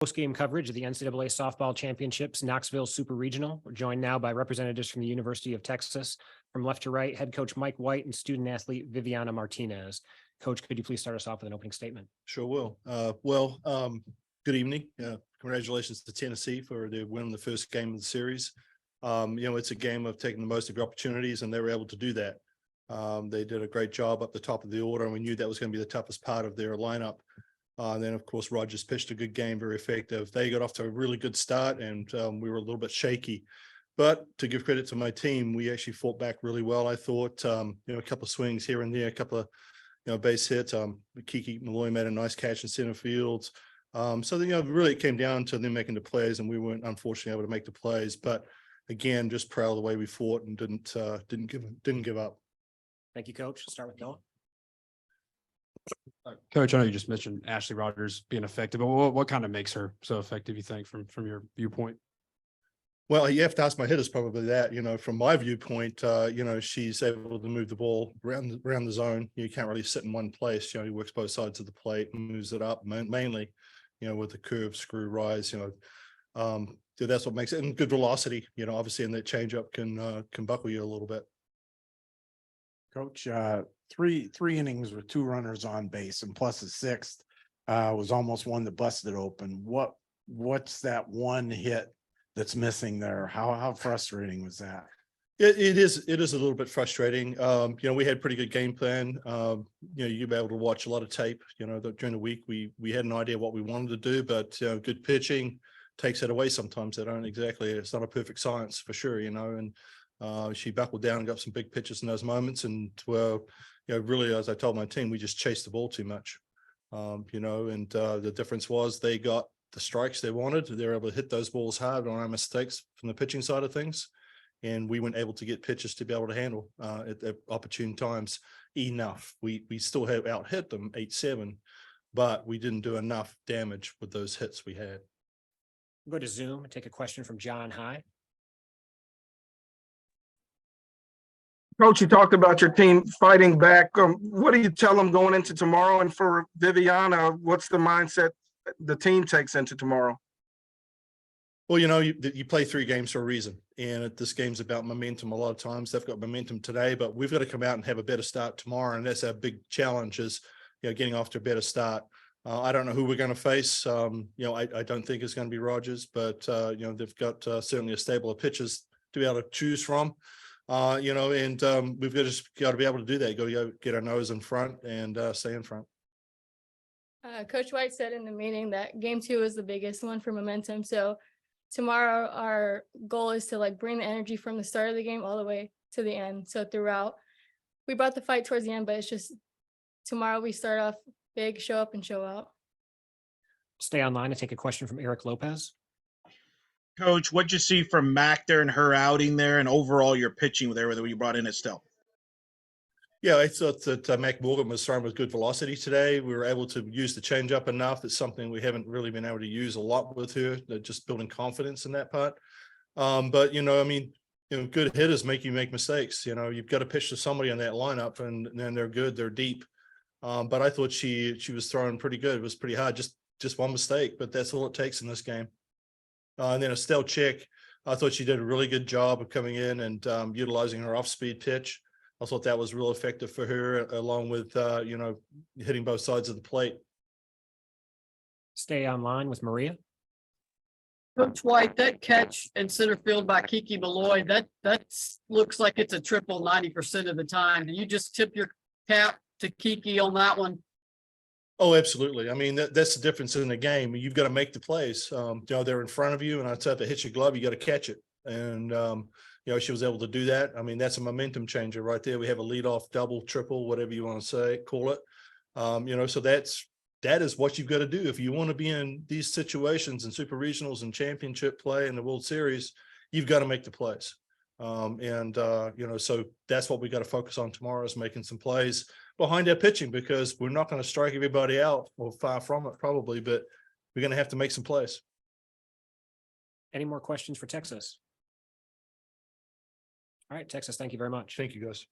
Postgame coverage of the NCAA Softball Championships Knoxville Super Regional. We're joined now by representatives from the University of Texas. From left to right, head coach Mike White and student athlete Viviana Martinez. Coach, could you please start us off with an opening statement? Sure will. Good evening. Congratulations to Tennessee for their win in the first game of the series. It's a game of taking the most of your opportunities, and they were able to do that. They did a great job up the top of the order, and we knew that was going to be the toughest part of their lineup. And then, of course, Rogers pitched a good game, very effective. They got off to a really good start, and we were a little bit shaky. But to give credit to my team, we actually fought back really well. I thought, a couple of swings here and there, a couple of, base hits. Kiki Malloy made a nice catch in center field. Really it came down to them making the plays, and we weren't unfortunately able to make the plays. But again, just proud of the way we fought and didn't give up. Thank you, Coach. Start with Noah. Coach, I know you just mentioned Ashley Rogers being effective, but what kind of makes her so effective, you think, from your viewpoint? Well, you have to ask my hitters probably that. From my viewpoint, she's able to move the ball around the zone. You can't really sit in one place. He works both sides of the plate and moves it up mainly, with the curve, screw, rise. That's what makes it, and good velocity. Obviously, and that changeup can buckle you a little bit. Coach, three innings with 2 runners on base, and plus a sixth was almost one that busted open. What's that one hit that's missing there? How frustrating was that? It is a little bit frustrating. We had pretty good game plan. You'll be able to watch a lot of tape. During the week we had an idea what we wanted to do, but good pitching takes it away sometimes. It's not a perfect science for sure, and she buckled down and got some big pitches in those moments. And really, as I told my team, we just chased the ball too much. The difference was they got the strikes they wanted. They were able to hit those balls hard on our mistakes from the pitching side of things. And we weren't able to get pitches to be able to handle at opportune times enough. We still have out hit them 8-7, but we didn't do enough damage with those hits we had. We'll go to Zoom and take a question from John High. Coach, you talked about your team fighting back. What do you tell them going into tomorrow? And for Viviana, what's the mindset the team takes into tomorrow? Well, you play 3 games for a reason, and this game's about momentum. A lot of times they've got momentum today, but we've got to come out and have a better start tomorrow, and that's our big challenge is, getting off to a better start. I don't know who we're going to face. I don't think it's going to be Rogers, but they've got certainly a stable of pitchers to be able to choose from. We've got to be able to do that. Got to go get our nose in front and stay in front. Coach White said in the meeting that game 2 is the biggest one for momentum. So tomorrow our goal is to bring the energy from the start of the game all the way to the end. So throughout, we brought the fight towards the end, but it's just tomorrow we start off big, show up and show out. Stay online and take a question from Eric Lopez. Coach, what'd you see from Mac there and her outing there, and overall your pitching with everything you brought in Estelle? Yeah, I thought that Mac Morgan was throwing with good velocity today. We were able to use the changeup enough. It's something we haven't really been able to use a lot with her, just building confidence in that part. Good hitters make you make mistakes. You've got to pitch to somebody in that lineup, and then they're good, they're deep. But I thought she was throwing pretty good. It was pretty hard, just one mistake, but that's all it takes in this game. And then Estelle Chick, I thought she did a really good job of coming in and utilizing her off-speed pitch. I thought that was real effective for her, along with, hitting both sides of the plate. Stay online with Maria. Coach White, that catch in center field by Kiki Malloy, that looks like it's a triple 90% of the time. Do you just tip your cap to Kiki on that one? Oh, absolutely. That's the difference in the game. You've got to make the plays. They're in front of you, and I said to hit your glove, you got to catch it. And, she was able to do that. That's a momentum changer right there. We have a leadoff, double, triple, whatever you want to call it. So that is what you've got to do. If you want to be in these situations in super regionals and championship play in the World Series, you've got to make the plays. So that's what we got to focus on tomorrow, is making some plays behind our pitching, because we're not going to strike everybody out, or far from it probably, but we're going to have to make some plays. Any more questions for Texas? All right, Texas, thank you very much. Thank you, guys.